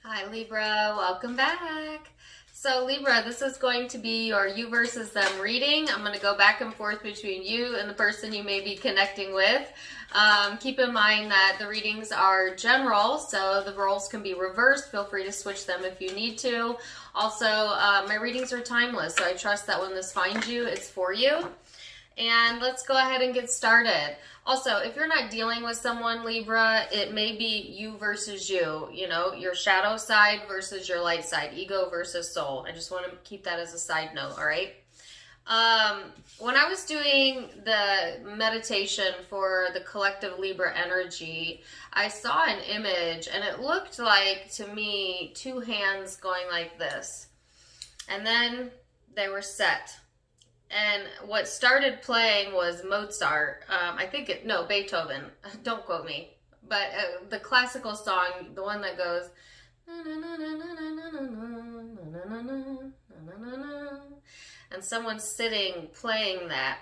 Hi Libra, welcome back. So Libra, this is going to be your you versus them reading. I'm going to go back and forth between you and the person you may be connecting with. Keep in mind that the readings are general, so the roles can be reversed. Feel free to switch them if you need to. Also, my readings are timeless, so I trust that when this finds you, it's for you. And let's go ahead and get started. Also, if you're not dealing with someone, Libra, it may be you versus you, your shadow side versus your light side, ego versus soul. I just want to keep that as a side note, all right? When I was doing the meditation for the collective Libra energy, I saw an image and it looked like, to me, two hands going like this. And then they were set. And what started playing was Mozart. Beethoven. Don't quote me. But the classical song, the one that goes, and someone's sitting playing that.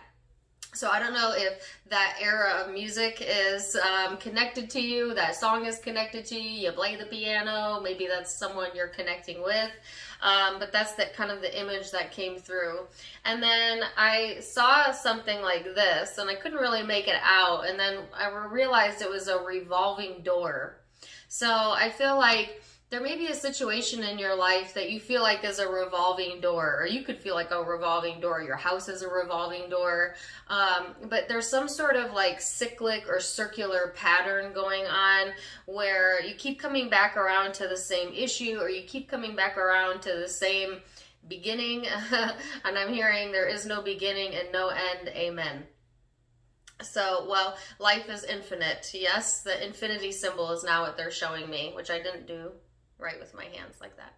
So I don't know if that era of music is connected to you, that song is connected to you, you play the piano, maybe that's someone you're connecting with, but that's kind of the image that came through. And then I saw something like this, and I couldn't really make it out, and then I realized it was a revolving door. So I feel like there may be a situation in your life that you feel like is a revolving door, or you could feel like a revolving door. Your house is a revolving door, but there's some sort of like cyclic or circular pattern going on where you keep coming back around to the same issue, or you keep coming back around to the same beginning. And I'm hearing there is no beginning and no end. Amen. So, well, life is infinite. Yes, the infinity symbol is now what they're showing me, which I didn't do right with my hands like that.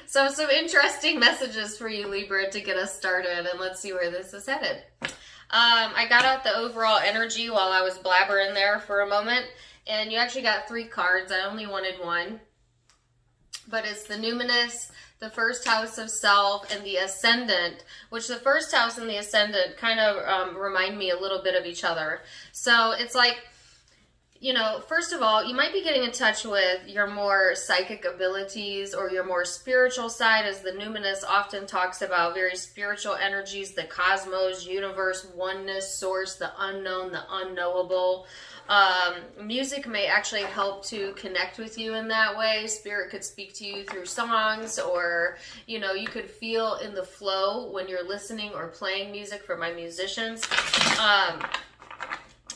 So some interesting messages for you, Libra, to get us started, and let's see where this is headed. I got out the overall energy while I was blabbering there for a moment, and you actually got 3 cards. I only wanted 1, but it's the numinous, the first house of self, and the ascendant, which the first house and the ascendant kind of remind me a little bit of each other. So it's like, first of all, you might be getting in touch with your more psychic abilities or your more spiritual side, as the numinous often talks about very spiritual energies, the cosmos, universe, oneness, source, the unknown, the unknowable. Music may actually help to connect with you in that way. Spirit could speak to you through songs, or, you could feel in the flow when you're listening or playing music for my musicians.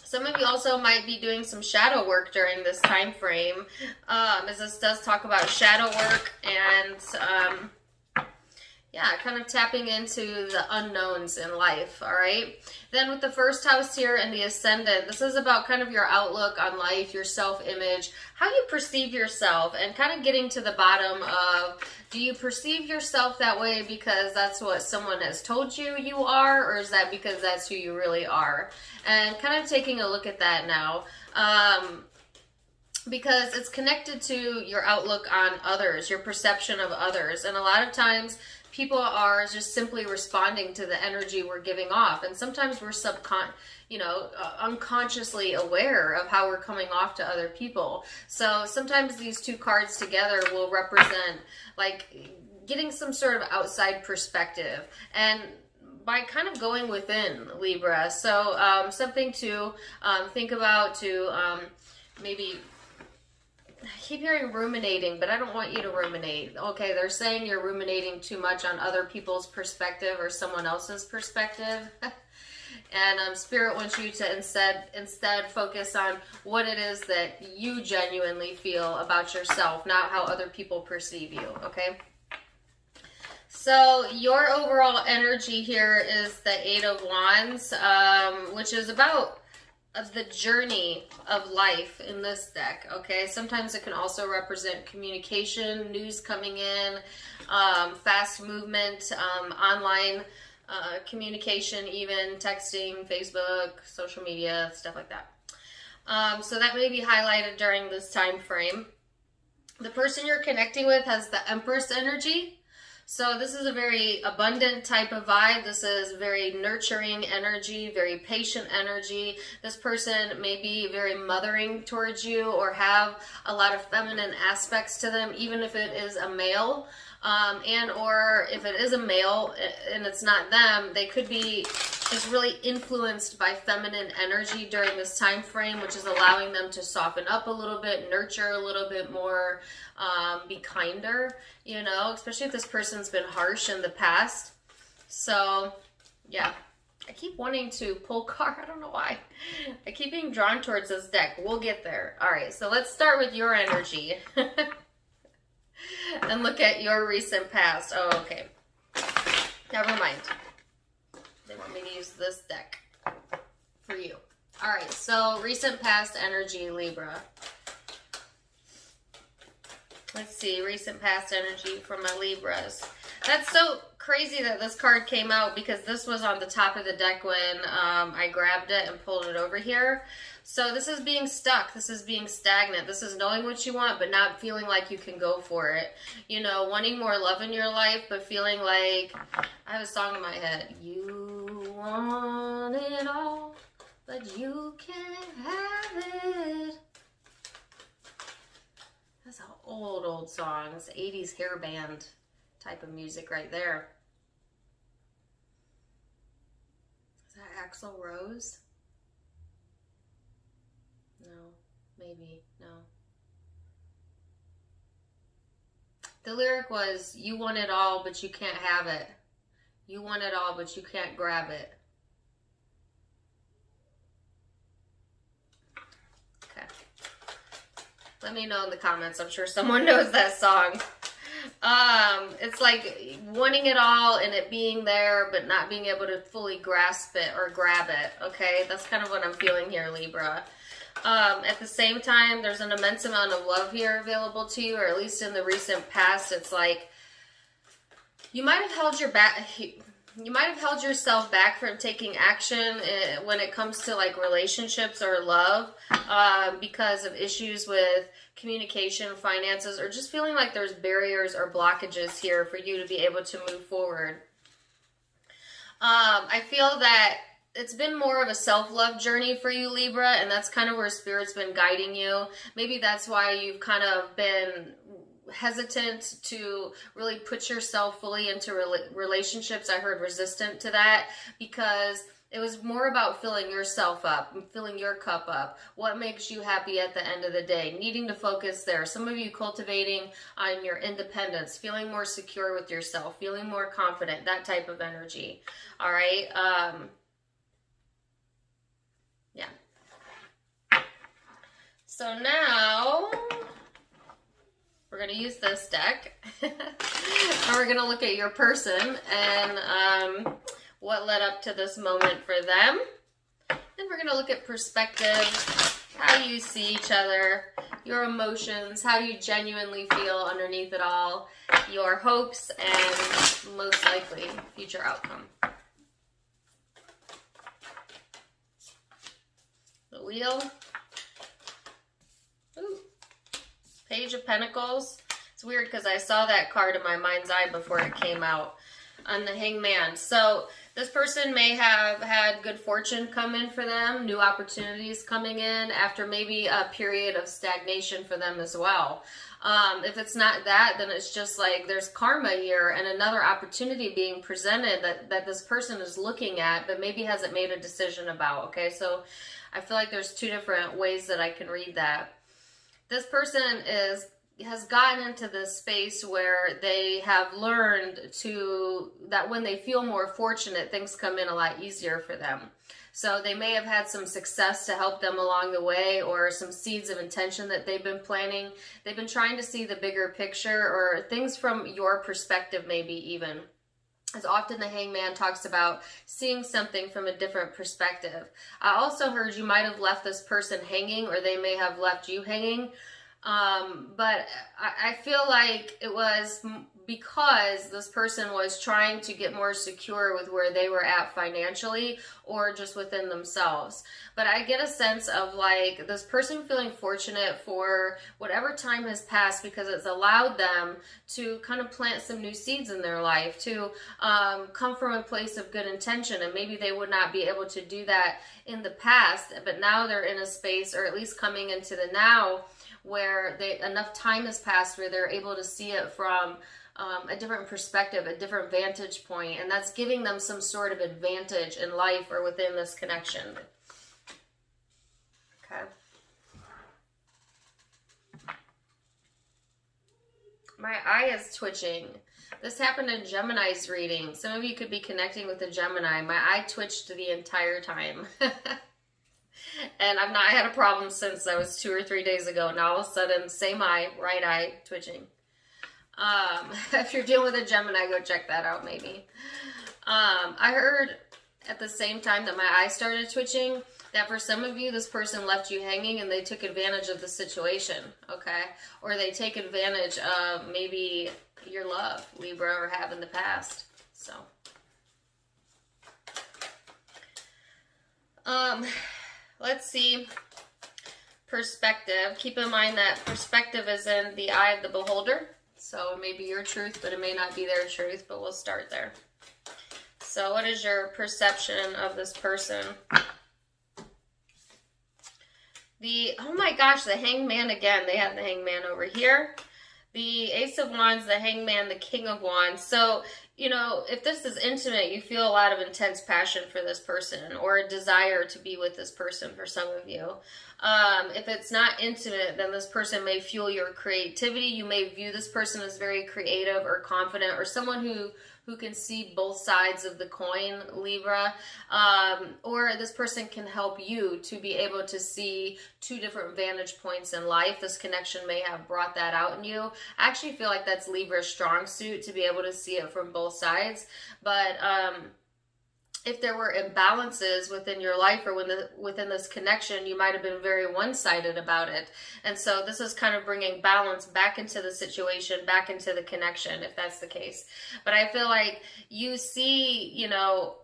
Some of you also might be doing some shadow work during this time frame, as this does talk about shadow work and, kind of tapping into the unknowns in life, all right? Then with the first house here and the ascendant, this is about kind of your outlook on life, your self-image, how you perceive yourself, and kind of getting to the bottom of, do you perceive yourself that way because that's what someone has told you you are, or is that because that's who you really are? And kind of taking a look at that now, because it's connected to your outlook on others, your perception of others. And a lot of times people are just simply responding to the energy we're giving off. And sometimes we're unconsciously aware of how we're coming off to other people. So sometimes these 2 cards together will represent like getting some sort of outside perspective, and by kind of going within, Libra. So something to think about, to maybe, I keep hearing ruminating, but I don't want you to ruminate. Okay, they're saying you're ruminating too much on other people's perspective or someone else's perspective. And Spirit wants you to instead focus on what it is that you genuinely feel about yourself, not how other people perceive you, okay? So your overall energy here is the 8 of Wands, which is about the journey of life in this deck, okay? Sometimes it can also represent communication, news coming in, fast movement, online communication, even texting, Facebook, social media, stuff like that. So that may be highlighted during this time frame. The person you're connecting with has the Empress energy. So this is a very abundant type of vibe. This is very nurturing energy, very patient energy. This person may be very mothering towards you or have a lot of feminine aspects to them, even if it is a male. And or if it is a male and it's not them, they could be just really influenced by feminine energy during this time frame, which is allowing them to soften up a little bit, nurture a little bit more, be kinder, you know, especially if this person's been harsh in the past. So, yeah. I keep wanting to pull card. I don't know why. I keep being drawn towards this deck. We'll get there. All right, so let's start with your energy. And look at your recent past. Oh, okay. Never mind. They want me to use this deck for you. All right, so recent past energy, Libra. Let's see, recent past energy for my Libras. That's so crazy that this card came out because this was on the top of the deck when I grabbed it and pulled it over here. So this is being stuck. This is being stagnant. This is knowing what you want, but not feeling like you can go for it. You know, wanting more love in your life, but feeling like, I have a song in my head. You want it all, but you can't have it. That's an old song. It's 80s hair band type of music right there. Is that Axl Rose? No, maybe, no. The lyric was, you want it all, but you can't have it. You want it all, but you can't grab it. Okay. Let me know in the comments. I'm sure someone knows that song. It's like wanting it all and it being there, but not being able to fully grasp it or grab it. Okay, that's kind of what I'm feeling here, Libra. At the same time, there's an immense amount of love here available to you, or at least in the recent past. It's like you might have held yourself back from taking action when it comes to like relationships or love, because of issues with communication, finances, or just feeling like there's barriers or blockages here for you to be able to move forward. I feel that it's been more of a self-love journey for you, Libra, and that's kind of where Spirit's been guiding you. Maybe that's why you've kind of been hesitant to really put yourself fully into relationships. I heard resistant to that because it was more about filling yourself up, filling your cup up. What makes you happy at the end of the day? Needing to focus there. Some of you cultivating on your independence, feeling more secure with yourself, feeling more confident, that type of energy. All right. Yeah. So now we're going to use this deck and we're going to look at your person and what led up to this moment for them. Then we're going to look at perspective, how you see each other, your emotions, how you genuinely feel underneath it all, your hopes, and most likely future outcome. The Wheel. Ooh. Page of Pentacles. It's weird because I saw that card in my mind's eye before it came out on the Hangman. So this person may have had good fortune come in for them, new opportunities coming in after maybe a period of stagnation for them as well. If it's not that, then it's just like there's karma here and another opportunity being presented that this person is looking at but maybe hasn't made a decision about. Okay, so I feel like there's two different ways that I can read that. This person has gotten into this space where they have learned that when they feel more fortunate, things come in a lot easier for them. So they may have had some success to help them along the way, or some seeds of intention that they've been planting. They've been trying to see the bigger picture, or things from your perspective maybe even. As often the Hangman talks about seeing something from a different perspective. I also heard you might have left this person hanging, or they may have left you hanging. But I feel like it was because this person was trying to get more secure with where they were at financially or just within themselves. But I get a sense of like this person feeling fortunate for whatever time has passed, because it's allowed them to kind of plant some new seeds in their life, to come from a place of good intention. And maybe they would not be able to do that in the past, but now they're in a space, or at least coming into the now, where enough time has passed where they're able to see it from a different perspective, a different vantage point, and that's giving them some sort of advantage in life or within this connection. Okay. My eye is twitching. This happened in Gemini's reading. Some of you could be connecting with a Gemini. My eye twitched the entire time. And I've not had a problem since. That was 2 or 3 days ago. Now all of a sudden, same eye, right eye twitching. If you're dealing with a Gemini, go check that out maybe. I heard at the same time that my eye started twitching that for some of you, this person left you hanging and they took advantage of the situation, okay? Or they take advantage of maybe your love, Libra, or have in the past. So, let's see. Perspective. Keep in mind that perspective is in the eye of the beholder. So it may be your truth, but it may not be their truth, but we'll start there. So what is your perception of this person? Oh my gosh, the Hangman again. They have the Hangman over here. The Ace of Wands, the Hangman, the King of Wands. So, you know, if this is intimate, you feel a lot of intense passion for this person, or a desire to be with this person for some of you. If it's not intimate, then this person may fuel your creativity. You may view this person as very creative or confident, or someone who can see both sides of the coin, Libra. Or this person can help you to be able to see 2 different vantage points in life. This connection may have brought that out in you. I actually feel like that's Libra's strong suit, to be able to see it from both sides. But if there were imbalances within your life or within this connection, you might have been very one-sided about it. And so this is kind of bringing balance back into the situation, back into the connection, if that's the case. But I feel like you see, you know,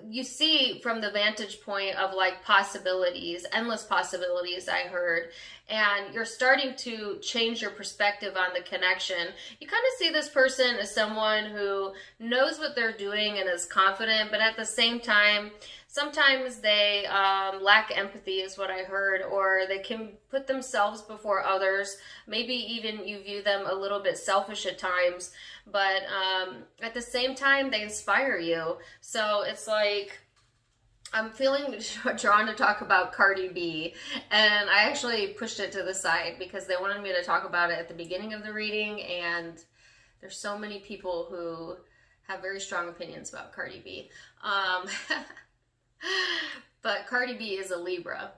you see from the vantage point of like possibilities, endless possibilities, I heard, and you're starting to change your perspective on the connection. You kind of see this person as someone who knows what they're doing and is confident, but at the same time, sometimes they lack empathy is what I heard, or they can put themselves before others. Maybe even you view them a little bit selfish at times, but at the same time, they inspire you. So it's like, I'm feeling drawn to talk about Cardi B, and I actually pushed it to the side because they wanted me to talk about it at the beginning of the reading, and there's so many people who have very strong opinions about Cardi B. But Cardi B is a Libra,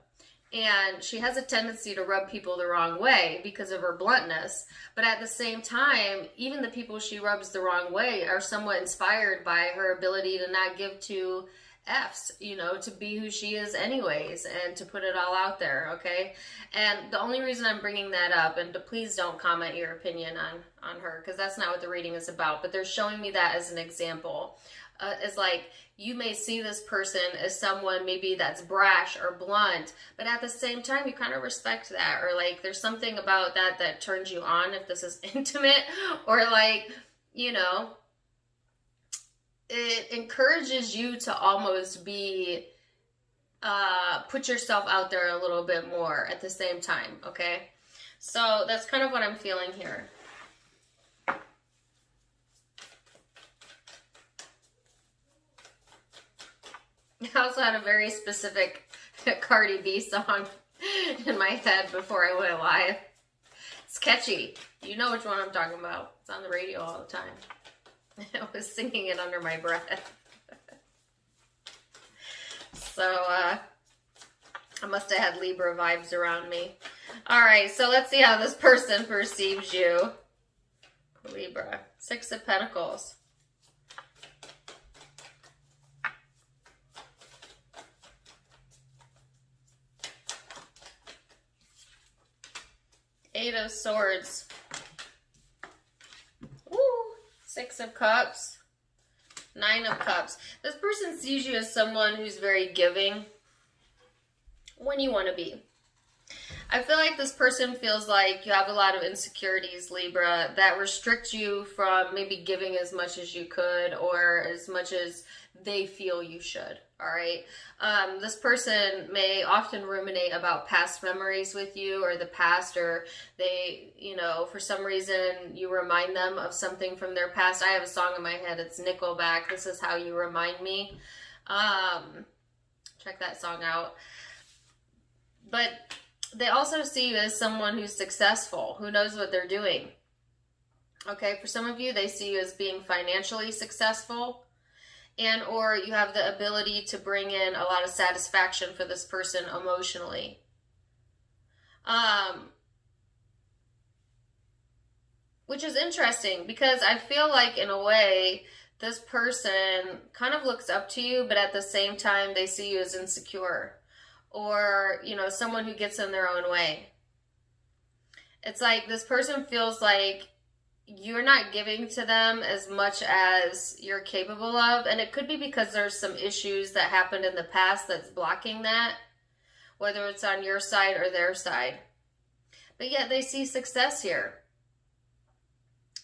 and she has a tendency to rub people the wrong way because of her bluntness. But at the same time, even the people she rubs the wrong way are somewhat inspired by her ability to not give two F's, you know, to be who she is anyways, and to put it all out there, okay? And the only reason I'm bringing that up, and please don't comment your opinion on her, because that's not what the reading is about, but they're showing me that as an example. It's like, you may see this person as someone maybe that's brash or blunt, but at the same time, you kind of respect that, or like, there's something about that that turns you on if this is intimate, or like, you know, it encourages you to almost be, put yourself out there a little bit more at the same time, okay? So that's kind of what I'm feeling here. I also had a very specific Cardi B song in my head before I went live. It's catchy. You know which one I'm talking about. It's on the radio all the time. I was singing it under my breath. So, I must have had Libra vibes around me. Alright, so let's see how this person perceives you. Libra. 6 of Pentacles. Eight of Swords. Six of Cups, Nine of Cups. This person sees you as someone who's very giving when you want to be. I feel like this person feels like you have a lot of insecurities, Libra, that restrict you from maybe giving as much as you could or as much as they feel you should. All right. This person may often ruminate about past memories with you or the past, or they, you know, for some reason you remind them of something from their past. I have a song in my head. It's Nickelback. This is how you remind me. Check that song out. But they also see you as someone who's successful, who knows what they're doing. Okay, for some of you, they see you as being financially successful, and or you have the ability to bring in a lot of satisfaction for this person emotionally. Which is interesting because I feel like in a way, this person kind of looks up to you, but at the same time, they see you as insecure. Or, you know, someone who gets in their own way. It's like this person feels like you're not giving to them as much as you're capable of. And it could be because there's some issues that happened in the past that's blocking that, whether it's on your side or their side. But yet they see success here.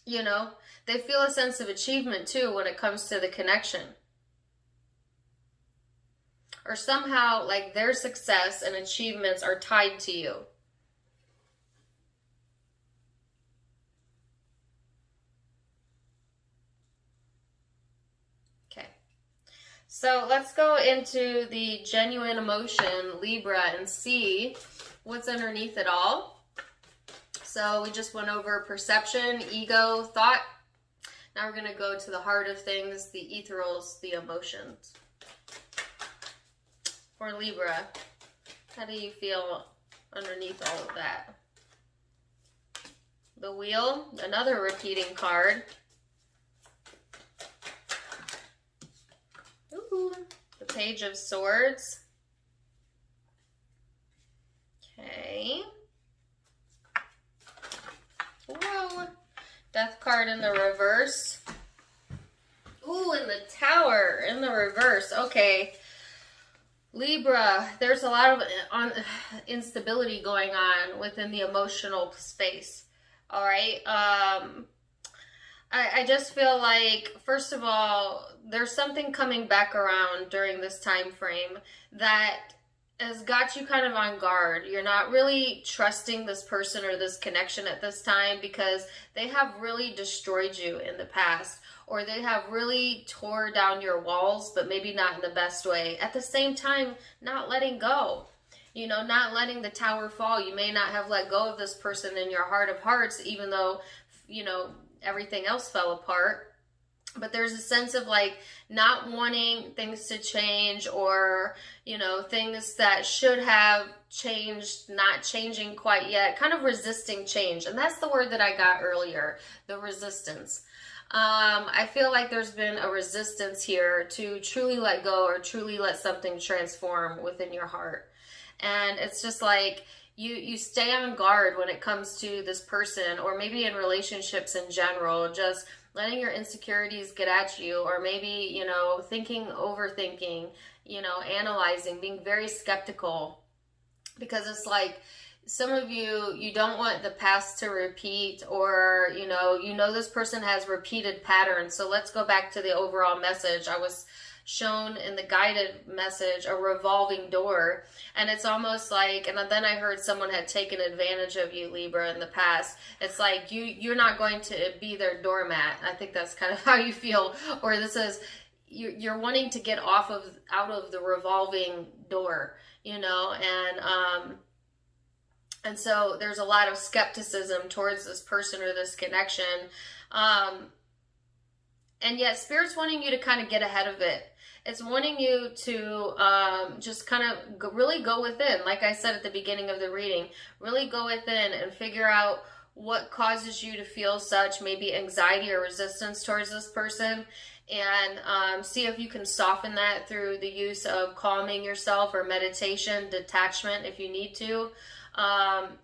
You know, they feel a sense of achievement too when it comes to the connection. Or somehow, like, their success and achievements are tied to you. Okay. So let's go into the genuine emotion, Libra, and see what's underneath it all. So we just went over perception, ego, thought. Now we're going to go to the heart of things, the ethereals, the emotions. For Libra, how do you feel underneath all of that? The Wheel, another repeating card. Ooh, the Page of Swords. Okay. Whoa. Death card in the reverse. Ooh, and the Tower in the reverse. Okay. Libra, there's a lot of instability going on within the emotional space. All right. I just feel like, first of all, there's something coming back around during this time frame that has got you kind of on guard. You're not really trusting this person or this connection at this time because they have really destroyed you in the past. Or they have really tore down your walls, but maybe not in the best way. At the same time, not letting go. You know, not letting the tower fall. You may not have let go of this person in your heart of hearts, even though, you know, everything else fell apart. But there's a sense of like not wanting things to change, or, you know, things that should have changed, not changing quite yet. Kind of resisting change. And that's the word that I got earlier, the resistance. I feel like there's been a resistance here to truly let go or truly let something transform within your heart. And it's just like you stay on guard when it comes to this person, or maybe in relationships in general, just letting your insecurities get at you, or maybe, you know, overthinking, you know, analyzing, being very skeptical, because it's like, some of you don't want the past to repeat, or, you know this person has repeated patterns. So let's go back to the overall message. I was shown in the guided message a revolving door, and it's almost like, and then I heard someone had taken advantage of you, Libra, in the past. It's like you're not going to be their doormat. I think that's kind of how you feel. Or this is, you're wanting to get out of the revolving door, you know, and so there's a lot of skepticism towards this person or this connection. And yet Spirit's wanting you to kind of get ahead of it. It's wanting you to just kind of really go within. Like I said at the beginning of the reading, really go within and figure out what causes you to feel such maybe anxiety or resistance towards this person. and see if you can soften that through the use of calming yourself or meditation, detachment if you need to.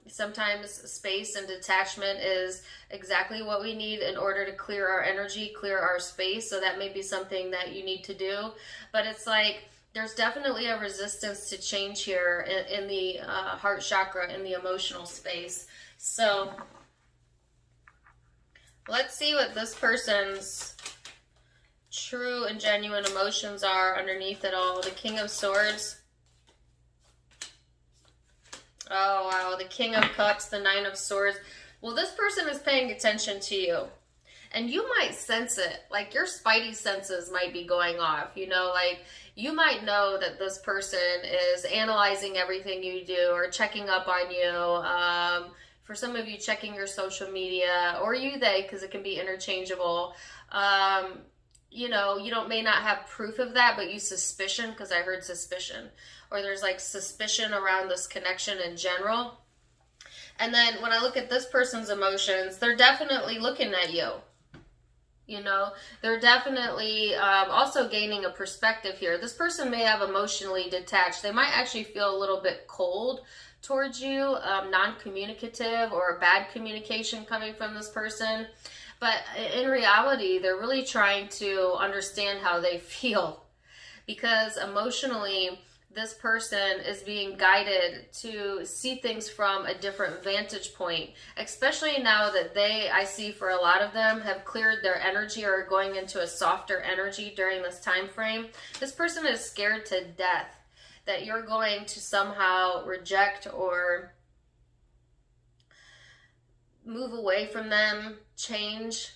Sometimes space and detachment is exactly what we need in order to clear our energy, clear our space. So that may be something that you need to do. But it's like there's definitely a resistance to change here in the heart chakra, in the emotional space. So let's see what this person's true and genuine emotions are underneath it all. The King of Swords. Oh, wow. The King of Cups, the Nine of Swords. Well, this person is paying attention to you. And you might sense it. Like, your spidey senses might be going off. You know, like, you might know that this person is analyzing everything you do or checking up on you. For some of you, checking your social media. Or you, they, because it can be interchangeable. You know, you may not have proof of that, but you suspicion, because I heard suspicion. Or there's like suspicion around this connection in general. And then when I look at this person's emotions, they're definitely looking at you. You know, they're definitely also gaining a perspective here. This person may have emotionally detached. They might actually feel a little bit cold towards you, non-communicative or bad communication coming from this person. But in reality, they're really trying to understand how they feel, because emotionally, this person is being guided to see things from a different vantage point, especially now that I see for a lot of them, have cleared their energy or are going into a softer energy during this time frame. This person is scared to death that you're going to somehow reject or move away from them, change.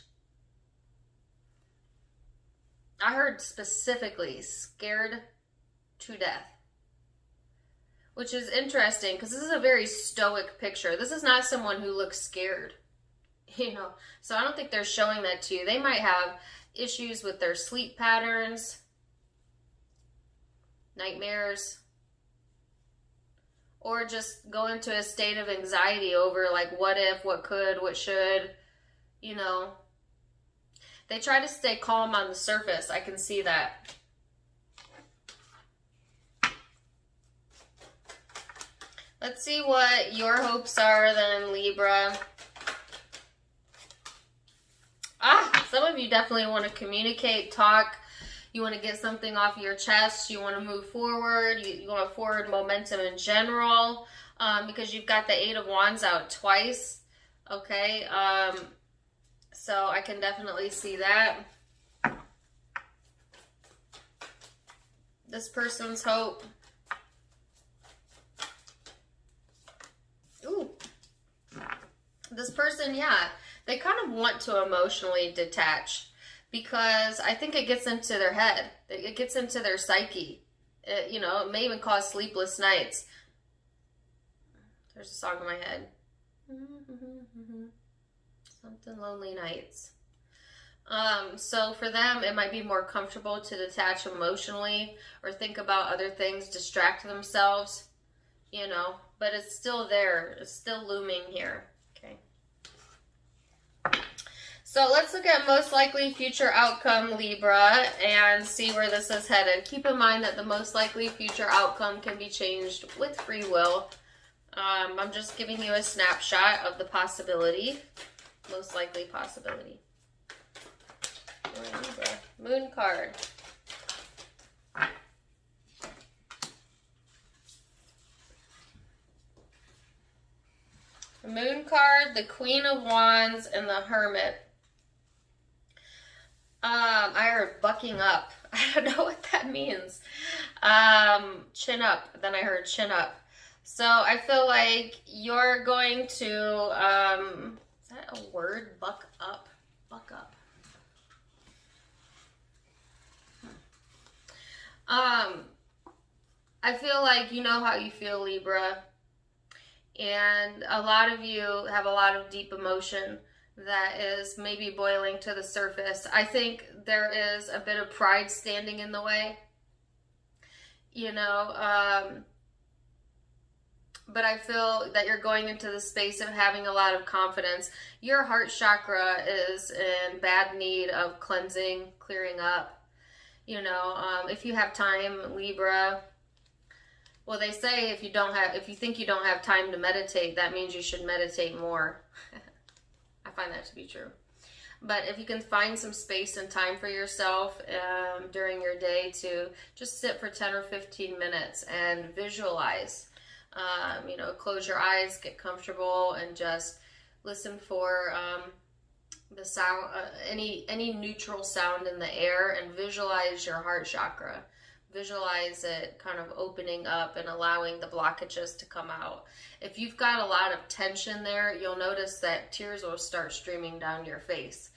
I heard specifically scared to death, which is interesting because this is a very stoic picture. This is not someone who looks scared, you know, so I don't think they're showing that to you. They might have issues with their sleep patterns, nightmares, or just go into a state of anxiety over like what if, what could, what should, you know. They try to stay calm on the surface. I can see that. Let's see what your hopes are then, Libra. Some of you definitely want to communicate, talk. You want to get something off your chest. You want to move forward. You want forward momentum in general, because you've got the Eight of Wands out twice. Okay, so I can definitely see that. This person's hope. Ooh. This person, yeah, they kind of want to emotionally detach, because I think it gets into their head. It gets into their psyche. You know, it may even cause sleepless nights. There's a song in my head. Something lonely nights. So for them, it might be more comfortable to detach emotionally or think about other things, distract themselves, you know, but it's still there. It's still looming here. Okay. So let's look at most likely future outcome, Libra, and see where this is headed. Keep in mind that the most likely future outcome can be changed with free will. I'm just giving you a snapshot of the possibility, most likely possibility. Libra. Moon card. The Moon card, the Queen of Wands, and the Hermit. I heard bucking up. I don't know what that means. Chin up. Then I heard chin up. So I feel like you're going to, is that a word? Buck up. Buck up. I feel like you know how you feel, Libra. And a lot of you have a lot of deep emotion that is maybe boiling to the surface. I think there is a bit of pride standing in the way, you know, but I feel that you're going into the space of having a lot of confidence. Your heart chakra is in bad need of cleansing, clearing up. You know, if you have time, Libra. Well, they say if you think you don't have time to meditate, that means you should meditate more. I find that to be true. But if you can find some space and time for yourself during your day to just sit for 10 or 15 minutes and visualize. You know, close your eyes, get comfortable, and just listen for the sound, any neutral sound in the air, and visualize your heart chakra. Visualize it kind of opening up and allowing the blockages to come out. If you've got a lot of tension there, you'll notice that tears will start streaming down your face.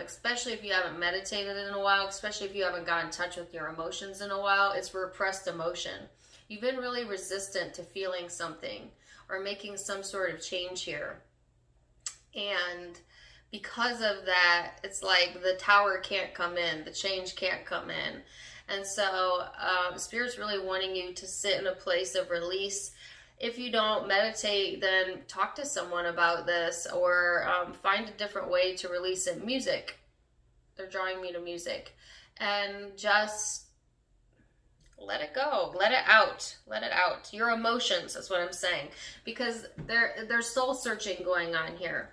Especially if you haven't meditated in a while, especially if you haven't got in touch with your emotions in a while, it's repressed emotion. You've been really resistant to feeling something or making some sort of change here. And because of that, it's like the tower can't come in, the change can't come in. And so Spirit's really wanting you to sit in a place of release. If you don't meditate, then talk to someone about this, or find a different way to release it. Music. They're drawing me to music. And just let it go. Let it out. Let it out. Your emotions, that's what I'm saying. Because there's soul searching going on here.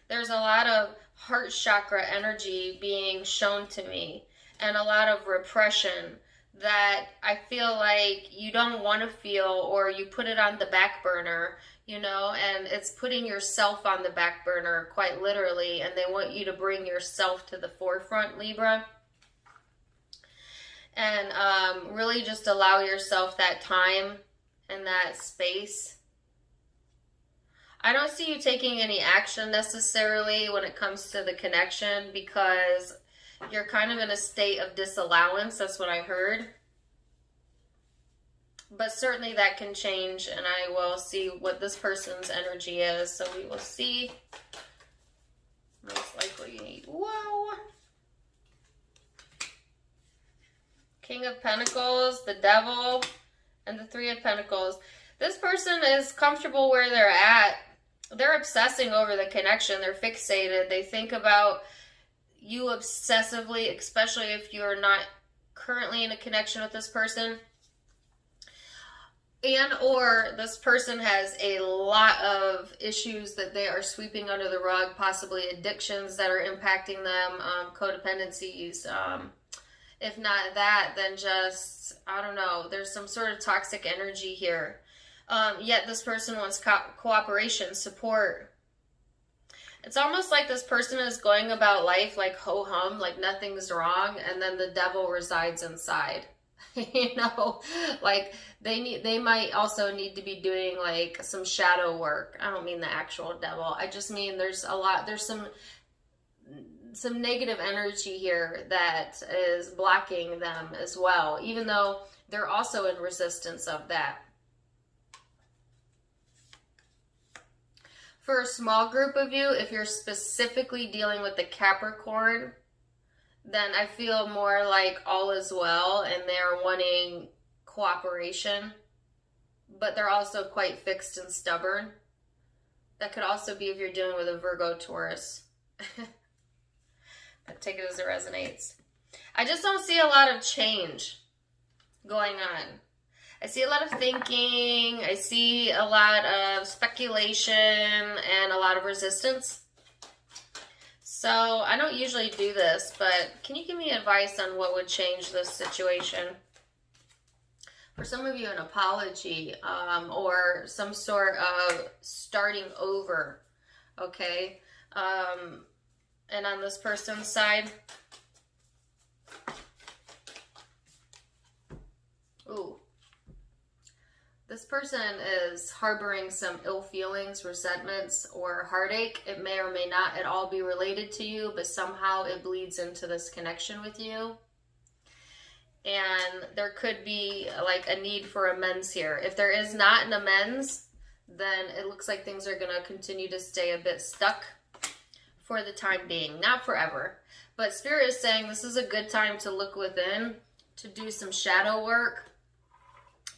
There's a lot of heart chakra energy being shown to me, and a lot of repression that I feel like you don't want to feel, or you put it on the back burner, you know, and it's putting yourself on the back burner quite literally, and they want you to bring yourself to the forefront, Libra. And really just allow yourself that time and that space. I don't see you taking any action necessarily when it comes to the connection, because you're kind of in a state of disallowance. That's what I heard. But certainly that can change, and I will see what this person's energy is. So we will see. Most likely you need. Whoa! King of Pentacles, the Devil, and the Three of Pentacles. This person is comfortable where they're at. They're obsessing over the connection. They're fixated. They think about you obsessively, especially if you're not currently in a connection with this person. And or this person has a lot of issues that they are sweeping under the rug, possibly addictions that are impacting them, codependencies. If not that, then just, I don't know, there's some sort of toxic energy here. Yet this person wants cooperation, support. It's almost like this person is going about life like ho-hum, like nothing's wrong, and then the devil resides inside. You know, like they might also need to be doing like some shadow work. I don't mean the actual devil. I just mean there's some negative energy here that is blocking them as well, even though they're also in resistance of that. For a small group of you, if you're specifically dealing with the Capricorn, then I feel more like all is well and they're wanting cooperation, but they're also quite fixed and stubborn. That could also be if you're dealing with a Virgo Taurus. But take it as it resonates. I just don't see a lot of change going on. I see a lot of thinking. I see a lot of speculation and a lot of resistance. So I don't usually do this, but can you give me advice on what would change this situation? For some of you, an apology or some sort of starting over, okay? And on this person's side, ooh, this person is harboring some ill feelings, resentments, or heartache. It may or may not at all be related to you, but somehow it bleeds into this connection with you. And there could be like a need for amends here. If there is not an amends, then it looks like things are going to continue to stay a bit stuck for the time being. Not forever. But Spirit is saying this is a good time to look within, to do some shadow work,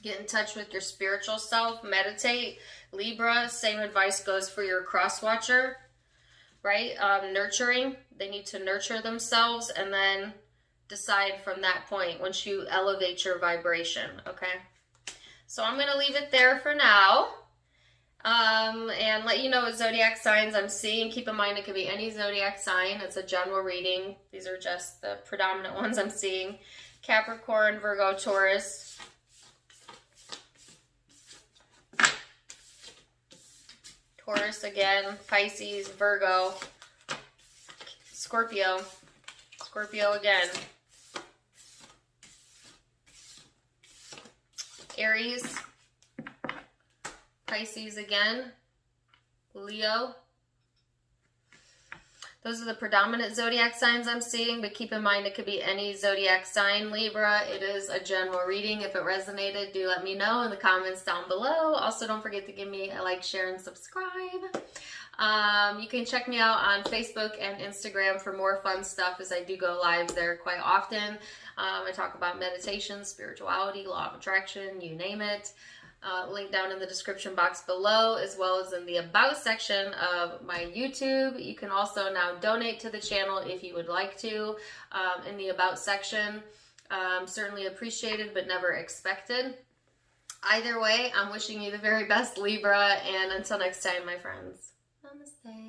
Get in touch with your spiritual self. Meditate. Libra, same advice goes for your cross watcher, right? Nurturing. They need to nurture themselves and then decide from that point once you elevate your vibration, okay? So I'm going to leave it there for now. And let you know what zodiac signs I'm seeing. Keep in mind it could be any zodiac sign. It's a general reading. These are just the predominant ones I'm seeing. Capricorn, Virgo, Taurus. Taurus again, Pisces, Virgo, Scorpio, Scorpio again. Aries, Pisces again, Leo. Those are the predominant zodiac signs I'm seeing, but keep in mind it could be any zodiac sign. Libra, it is a general reading. If it resonated, do let me know in the comments down below. Also, don't forget to give me a like, share, and subscribe. You can check me out on Facebook and Instagram for more fun stuff, as I do go live there quite often. I talk about meditation, spirituality, law of attraction, you name it. Link down in the description box below, as well as in the about section of my YouTube. You can also now donate to the channel if you would like to, in the about section. Certainly appreciated, but never expected. Either way, I'm wishing you the very best, Libra, and until next time, my friends, namaste.